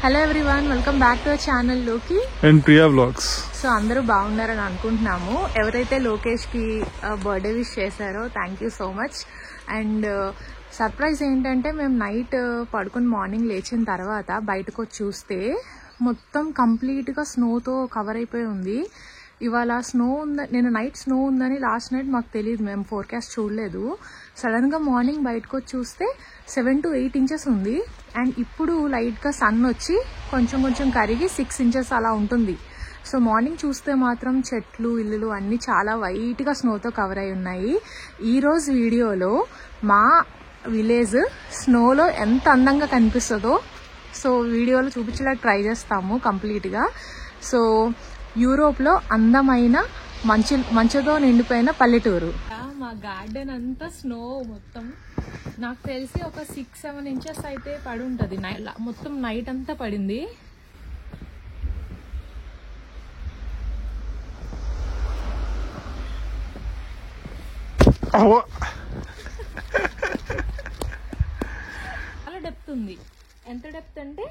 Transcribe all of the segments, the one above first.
Hello everyone, welcome back to our channel లోకి and Priya vlogs. So అందరూ బాగున్నారని అనుకుంటున్నాము. ఎవరైతే లోకేష్ కి బర్త్డే విష్ చేశారో thank you so much. And surprise ఏంటంటే మేము నైట్ పడుకుని మార్నింగ్ లేచిన తర్వాత బయటకు వచ్చి చూస్తే మొత్తం కంప్లీట్ గా స్నోతో కవర్ అయిపోయి ఉంది. ఇవాళ స్నో నేను నైట్ స్నో ఉందని లాస్ట్ నైట్ మాకు తెలియదు, మేము ఫోర్కాస్ట్ చూడలేదు. సడన్ గా మార్నింగ్ బయటకు వచ్చి చూస్తే 7 to 8 inches ఉంది. అండ్ ఇప్పుడు లైట్ గా సన్ వచ్చి కొంచెం కొంచెం కరిగి 6 inches అలా ఉంటుంది. సో మార్నింగ్ చూస్తే మాత్రం చెట్లు ఇల్లులు అన్ని చాలా వైట్ గా స్నోతో కవర్ అయి ఉన్నాయి. ఈ రోజు వీడియోలో మా విలేజ్ స్నోలో ఎంత అందంగా కనిపిస్తుందో సో వీడియోలో చూపించడానికి ట్రై చేస్తాము కంప్లీట్ గా. సో యూరోప్ లో అందమైన మంచుతో నిండిపోయిన పల్లెటూరు. మా గార్డెన్ అంతా స్నో మొత్తం నాకు తెలిసి ఒక 6-7 inches అయితే పడి ఉంటది. మొత్తం నైట్ అంతా పడింది. చాలా డెప్త్ ఉంది. ఎంత డెప్త్ అంటే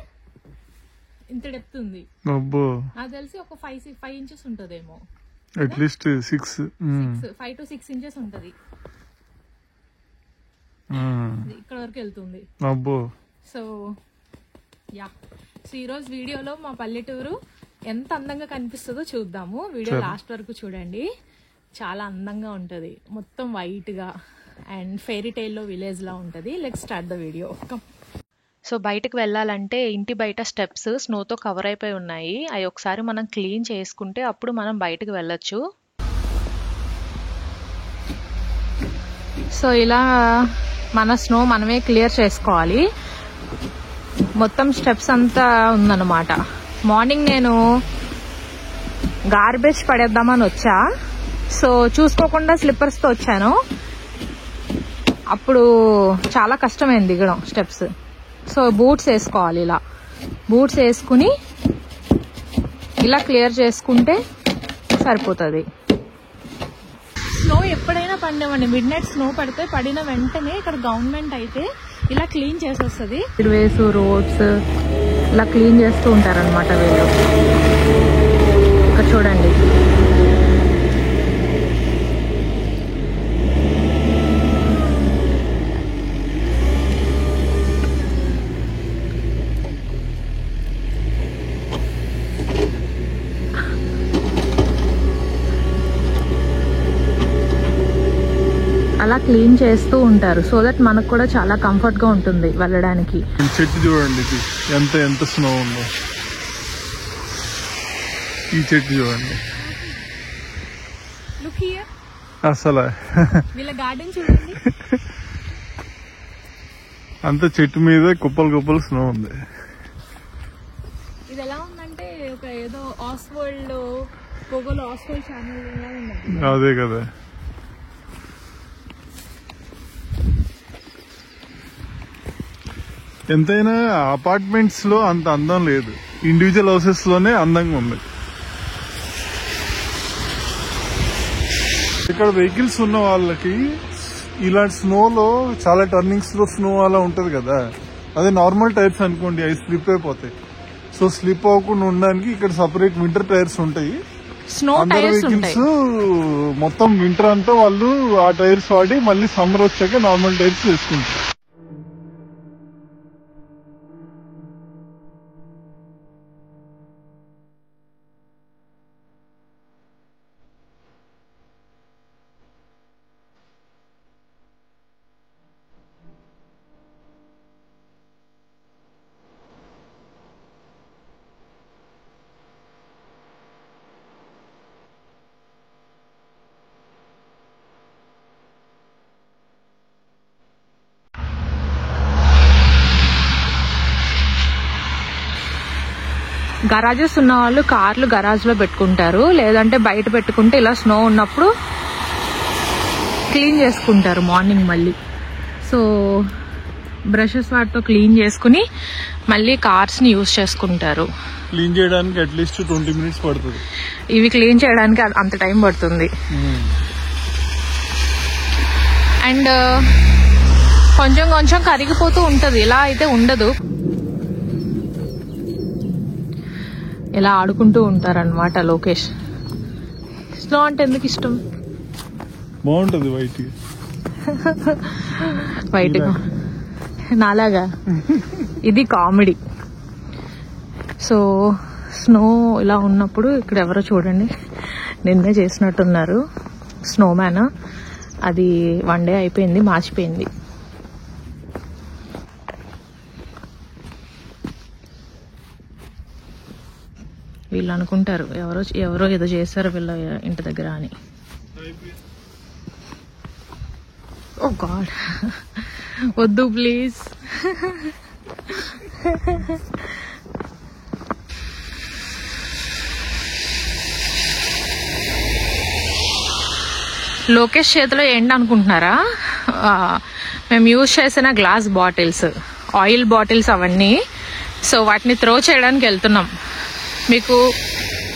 ఇంత డెప్త్ ఉంది. నాకు తెలిసి ఒక 5 inches ఉంటదేమో, అట్లీస్ట్ 5 to 6 inches ఉంటది. ఇక్కడ వరకు వెళ్తుంది. సో ఈ రోజు వీడియోలో మా పల్లెటూరు ఎంత అందంగా కనిపిస్తుందో చూద్దాము. వీడియో లాస్ట్ వరకు చూడండి, చాలా అందంగా ఉంటది. మొత్తం వైట్ గా అండ్ ఫెయిరీ టైల్ లో విలేజ్ లా ఉంటది. Let's start the video. So బయటకు వెళ్ళాలంటే ఇంటి బయట స్టెప్స్ స్నోతో కవర్ అయిపోయి ఉన్నాయి. అవి ఒకసారి మనం క్లీన్ చేసుకుంటే అప్పుడు మనం బయటకు వెళ్ళొచ్చు. సో ఇలా మన స్నో మనమే క్లియర్ చేసుకోవాలి. మొత్తం స్టెప్స్ అంతా ఉందన్నమాట. మార్నింగ్ నేను గార్బేజ్ పడేద్దామని వచ్చా. సో చూసుకోకుండా స్లిప్పర్స్ తో వచ్చాను. అప్పుడు చాలా కష్టమైంది దిగడం స్టెప్స్. సో బూట్స్ వేసుకోవాలి. ఇలా బూట్స్ వేసుకుని ఇలా క్లియర్ చేసుకుంటే సరిపోతుంది. స్నో ఎప్పుడైనా పడినామండి, మిడ్ నైట్ స్నో పడితే పడిన వెంటనే ఇక్కడ గవర్నమెంట్ అయితే ఇలా క్లీన్ చేసేస్తుంది. వేస్ రోడ్స్ ఇలా క్లీన్ చేస్తూ ఉంటారనమాట వీళ్ళు. ఇక్కడ చూడండి, అలా క్లీన్ చేస్తూ ఉంటారు. సో దట్ మనకు కూడా చాలా కంఫర్ట్ గా ఉంటుంది వెళ్ళడానికి. చెట్టు చూడండి, ఎంత స్నో ఉందో. ఈ చెట్టు చూడండి అసలు వీళ్ళ గార్డెన్ చూడండి. అంత చెట్టు మీద కుప్పలు స్నో ఉంది. ఇది ఎలా ఉందంటే ఒక ఏదో ఆస్వల్డ్ పొగలో ఆస్వల్డ్ ఛానల్. అదే కదా. ఎంతైనా అపార్ట్మెంట్స్ లో అంత అందం లేదు, ఇండివిజువల్ హౌసెస్ లోనే అందంగా ఉంది. ఇక్కడ వెహికల్స్ ఉన్న వాళ్ళకి ఇలాంటి స్నోలో చాలా టర్నింగ్స్ లో స్నో అలా ఉంటది కదా. అదే నార్మల్ టైర్స్ అనుకోండి, అవి స్లిప్ అయిపోతాయి. సో స్లిప్ అవ్వకుండా ఉండడానికి ఇక్కడ సపరేట్ వింటర్ టైర్స్ ఉంటాయి. అందరు వెహికల్స్ మొత్తం వింటర్ అంతా వాళ్ళు ఆ టైర్స్ వాడి మళ్ళీ సమ్మర్ వచ్చాక నార్మల్ టైర్స్ వేసుకుంటారు. గరాజెస్ ఉన్న వాళ్ళు కార్లు గరాజ్ లో పెట్టుకుంటారు, లేదంటే బయట పెట్టుకుంటే ఇలా స్నో ఉన్నప్పుడు క్లీన్ చేసుకుంటారు మార్నింగ్ మళ్ళీ. సో బ్రషెస్ వాటితో క్లీన్ చేసుకుని మళ్ళీ కార్స్ ని యూజ్ చేసుకుంటారు. క్లీన్ చేయడానికి అట్లీస్ట్ 20 minutes పడుతుంది. ఇవి క్లీన్ చేయడానికి అంత టైం పడుతుంది. అండ్ కొంచెం కొంచెం కరిగిపోతూ ఉంటది, ఇలా అయితే ఉండదు. ఇలా ఆడుకుంటూ ఉంటారన్నమాట లోకేష్. స్నో అంటే ఎందుకు ఇష్టం? బాగుంటది వైట్ నాలాగా. ఇది కామెడీ. సో స్నో ఇలా ఉన్నప్పుడు ఇక్కడ ఎవరో చూడండి నిన్నే చేసినట్టున్నారు స్నోమ్యాన్. అది 1 డే అయిపోయింది, మార్చిపోయింది. వీళ్ళు అనుకుంటారు ఎవరో ఏదో చేశారు వీళ్ళ ఇంటి దగ్గర అని. ఓ గాడ్, వద్దు ప్లీజ్. లోకేష్ చేతిలో ఏంటి అనుకుంటున్నారా? మేము యూజ్ చేసిన గ్లాస్ బాటిల్స్, ఆయిల్ బాటిల్స్ అవన్నీ. సో వాటిని త్రో చేయడానికి వెళ్తున్నాం. మీకు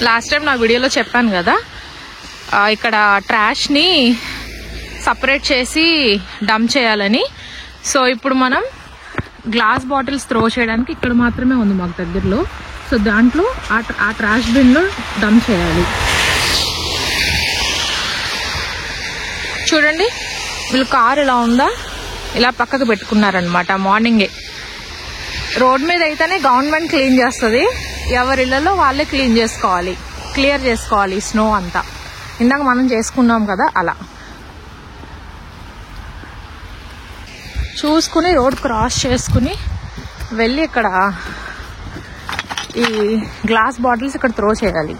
లాస్ట్ టైం నా వీడియోలో చెప్పాను కదా, ఇక్కడ ట్రాష్ని సపరేట్ చేసి డంప్ చేయాలని. సో ఇప్పుడు మనం గ్లాస్ బాటిల్స్ త్రో చేయడానికి ఇక్కడ మాత్రమే ఉంది మాకు దగ్గరలో. సో దాంట్లో ఆ ట్రాష్ బిన్లో డంప్ చేయాలి. చూడండి వీళ్ళు కార్ ఇలా ఉందా, ఇలా పక్కకు పెట్టుకున్నారనమాట. మార్నింగే రోడ్ మీద అయితేనే గవర్నమెంట్ క్లీన్ చేస్తుంది, ఎవరి ఇళ్లలో వాళ్ళే క్లియర్ చేసుకోవాలి స్నో అంతా. ఇందాక మనం చేసుకున్నాం కదా అలా చూసుకుని రోడ్ క్రాస్ చేసుకుని వెళ్ళి ఇక్కడ ఈ గ్లాస్ బాటిల్స్ ఇక్కడ త్రో చేయాలి.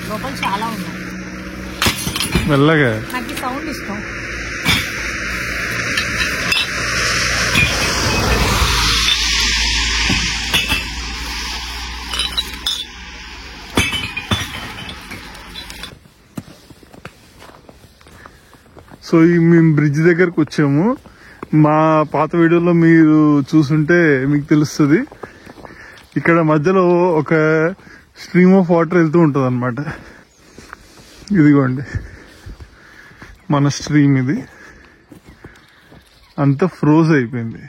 లోపల చాలా ఉన్నాయి. మెల్లగా నాకు ఈ సౌండ్ ఇష్టం. సో మేము బ్రిడ్జ్ దగ్గరకు వచ్చాము. మా పాత వీడియోలో మీరు చూసుంటే మీకు తెలుస్తుంది. ఇక్కడ మధ్యలో ఒక స్ట్రీమ్ ఆఫ్ వాటర్ వెళ్తూ ఉంటుంది అనమాట. ఇదిగోండి మన స్ట్రీమ్. ఇది అంతా ఫ్రోజ్ అయిపోయింది.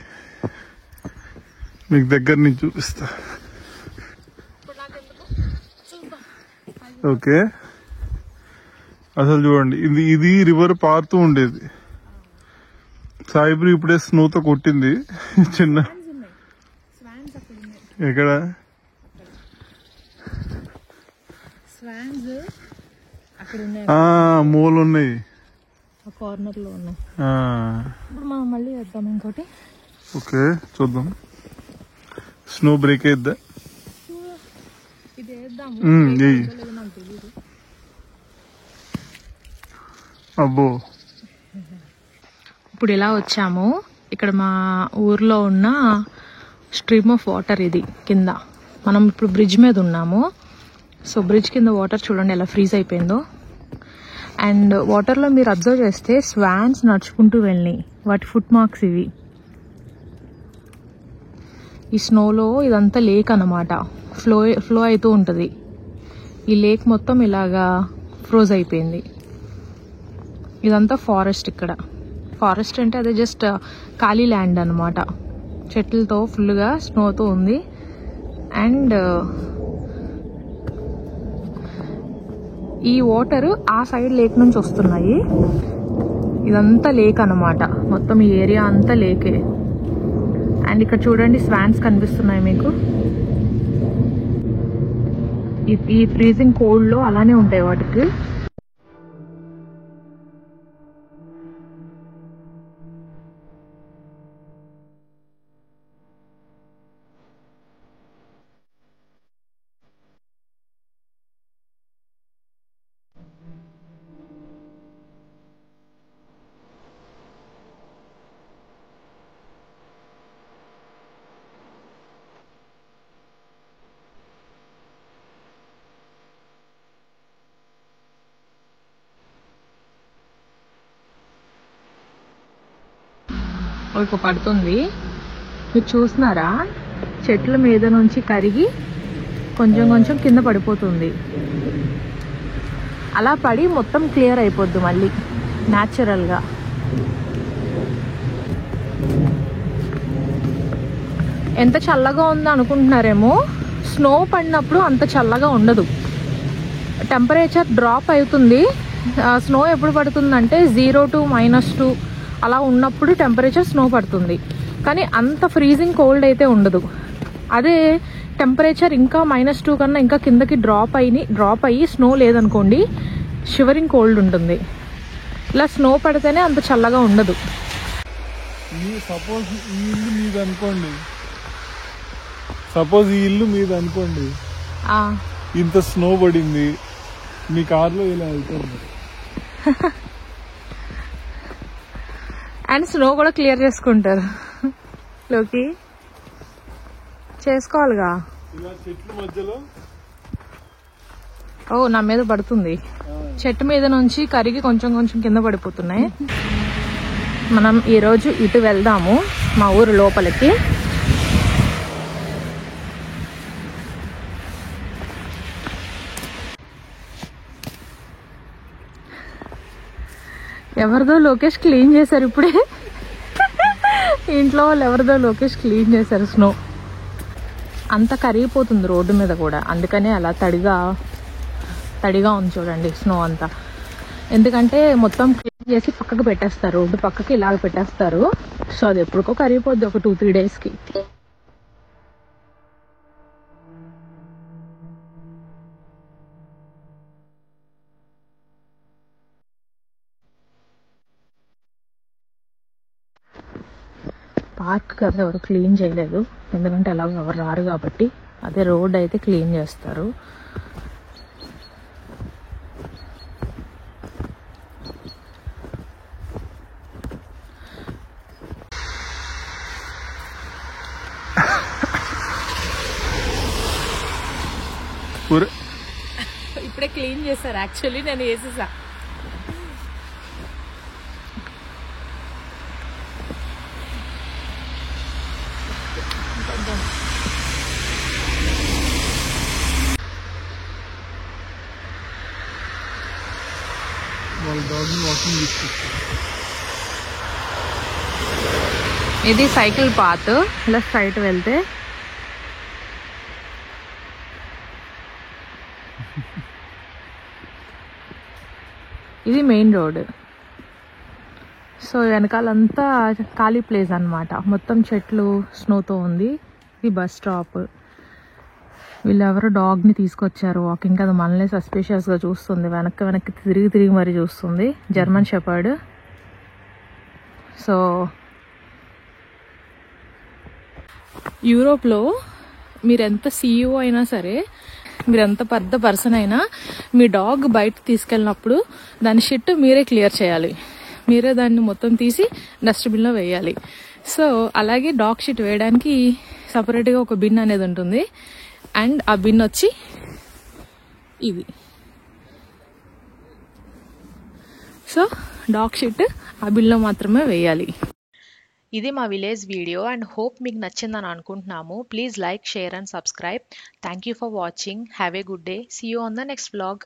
మీకు దగ్గర నుంచి చూపిస్తా. ఓకే, అసలు చూడండి, ఇది రివర్ పారుతూ ఉండేది. సాయిబ్రి ఇప్పుడే స్నోతో కొట్టింది చిన్న. ఎక్కడ మూలు ఉన్నాయి, కార్నర్ లో ఉన్నాయి. ఇప్పుడు మనం మళ్ళీ వేద్దాం ఇంకోటి. ఓకే చూద్దాం. స్నో బ్రేక్ అయిద్దా? ఇది వేద్దాం. అబ్బో, ఇప్పుడు ఇలా వచ్చాము. ఇక్కడ మా ఊర్లో ఉన్న స్ట్రీమ్ ఆఫ్ వాటర్ ఇది కింద. మనం ఇప్పుడు బ్రిడ్జ్ మీద ఉన్నాము. సో బ్రిడ్జ్ కింద వాటర్ చూడండి ఎలా ఫ్రీజ్ అయిపోయిందో. అండ్ వాటర్లో మీరు అబ్జర్వ్ చేస్తే స్వాన్స్ నడుచుకుంటూ వెళ్ళినాయి, వాటి ఫుట్ మార్క్స్ ఇవి. ఈ స్నోలో ఇదంతా లేక్ అన్నమాట, ఫ్లో అవుతూ ఉంటుంది. ఈ లేక్ మొత్తం ఇలాగా ఫ్రోజ్ అయిపోయింది. ఇదంతా ఫారెస్ట్. ఇక్కడ ఫారెస్ట్ అంటే అదే జస్ట్ ఖాళీ ల్యాండ్ అనమాట, చెట్లతో ఫుల్గా స్నోతో ఉంది. అండ్ ఈ వాటర్ ఆ సైడ్ లేక్ నుంచి వస్తున్నాయి. ఇదంతా లేక్ అన్నమాట, మొత్తం ఈ ఏరియా అంతా లేకే. అండ్ ఇక్కడ చూడండి స్వాన్స్ కనిపిస్తున్నాయి మీకు. ఈ ఫ్రీజింగ్ కోల్డ్ లో అలానే ఉంటాయి వాటికి. ఒక పడుతుంది, మీరు చూస్తున్నారా? చెట్ల మీద నుంచి కరిగి కొంచెం కొంచెం కింద పడిపోతుంది. అలా పడి మొత్తం క్లియర్ అయిపోద్ది మళ్ళీ న్యాచురల్గా. ఎంత చల్లగా ఉందో అనుకుంటున్నారేమో. స్నో పడినప్పుడు అంత చల్లగా ఉండదు, టెంపరేచర్ డ్రాప్ అవుతుంది. స్నో ఎప్పుడు పడుతుందంటే 0 to -2 అలా ఉన్నప్పుడు టెంపరేచర్ స్నో పడుతుంది, కానీ అంత ఫ్రీజింగ్ కోల్డ్ అయితే ఉండదు. అదే టెంపరేచర్ ఇంకా -2 కన్నా ఇంకా కిందకి డ్రాప్ అయ్యి స్నో లేదనుకోండి, షివరింగ్ కోల్డ్ ఉంటుంది. ఇలా స్నో పడితేనే అంత చల్లగా ఉండదు. సపోజ్ ఈ ఇల్లు మీద అనుకోండి, ఇంత స్నో పడింది, మీ కార్లో ఇలా వెళ్తుంది అండ్ స్నో కూడా క్లియర్ చేసుకుంటారు. లోకి చేసుకోవాలిగా. ఇలా చెట్ల మధ్యలో నా మీద పడుతుంది, చెట్టు మీద నుంచి కరిగి కొంచెం కొంచెం కింద పడిపోతున్నాయి. మనం ఈరోజు ఇటు వెళ్దాము, మా ఊరు లోపలికి. ఎవరిదో లోకేష్ క్లీన్ చేశారు ఇప్పుడే. ఇంట్లో వాళ్ళు ఎవరిదో లోకేష్ క్లీన్ చేశారు. స్నో అంతా కరిగిపోతుంది రోడ్డు మీద కూడా, అందుకనే అలా తడిగా ఉంది చూడండి స్నో అంతా. ఎందుకంటే మొత్తం క్లీన్ చేసి పక్కకు పెట్టేస్తారు, రోడ్డు పక్కకి ఇలాగ పెట్టేస్తారు. సో అది ఎప్పటికో కరిగిపోద్ది, ఒక 2-3 డేస్కి. పార్క్ కదా ఎవరు క్లీన్ చేయలేదు, ఎందుకంటే అలా ఎవరు రారు కాబట్టి. అదే రోడ్ అయితే క్లీన్ చేస్తారు. ఇప్పుడే క్లీన్ చేశారు, యాక్చువల్లీ నేను వేసేసా. ఇది సైకిల్ పాత్, ఇలా స్ట్రైట్ వెళ్తే ఇది మెయిన్ రోడ్. సో వెనకాలంతా ఖాళీ ప్లేస్ అన్నమాట, మొత్తం చెట్లు స్నోతో ఉంది. ఇది బస్ స్టాప్. వీళ్ళు ఎవరో డాగ్ని తీసుకొచ్చారు వాకింగ్, అది మనల్ని సస్పిషియస్గా చూస్తుంది, వెనక్కి తిరిగి మరీ చూస్తుంది. German shepherd. సో యూరోప్లో మీరెంత CEO అయినా సరే, మీరెంత పెద్ద పర్సన్ అయినా, మీ డాగ్ బయట తీసుకెళ్ళినప్పుడు దాని షిట్ మీరే క్లియర్ చేయాలి, మీరే దాన్ని మొత్తం తీసి డస్ట్బిన్లో వేయాలి. సో అలాగే డాగ్ షిట్ వేయడానికి సపరేట్గా ఒక బిన్ అనేది ఉంటుంది. అండ్ ఆ బిన్ వచ్చి ఇది. సో డాగ్ షిట్ ఆ బిన్లో మాత్రమే వేయాలి. ఇది మా విలేజ్ వీడియో అండ్ హోప్ మీకు నచ్చిందని అనుకుంటున్నాము. Please like, share and subscribe. Thank you for watching. Have a good day. See you on the next vlog.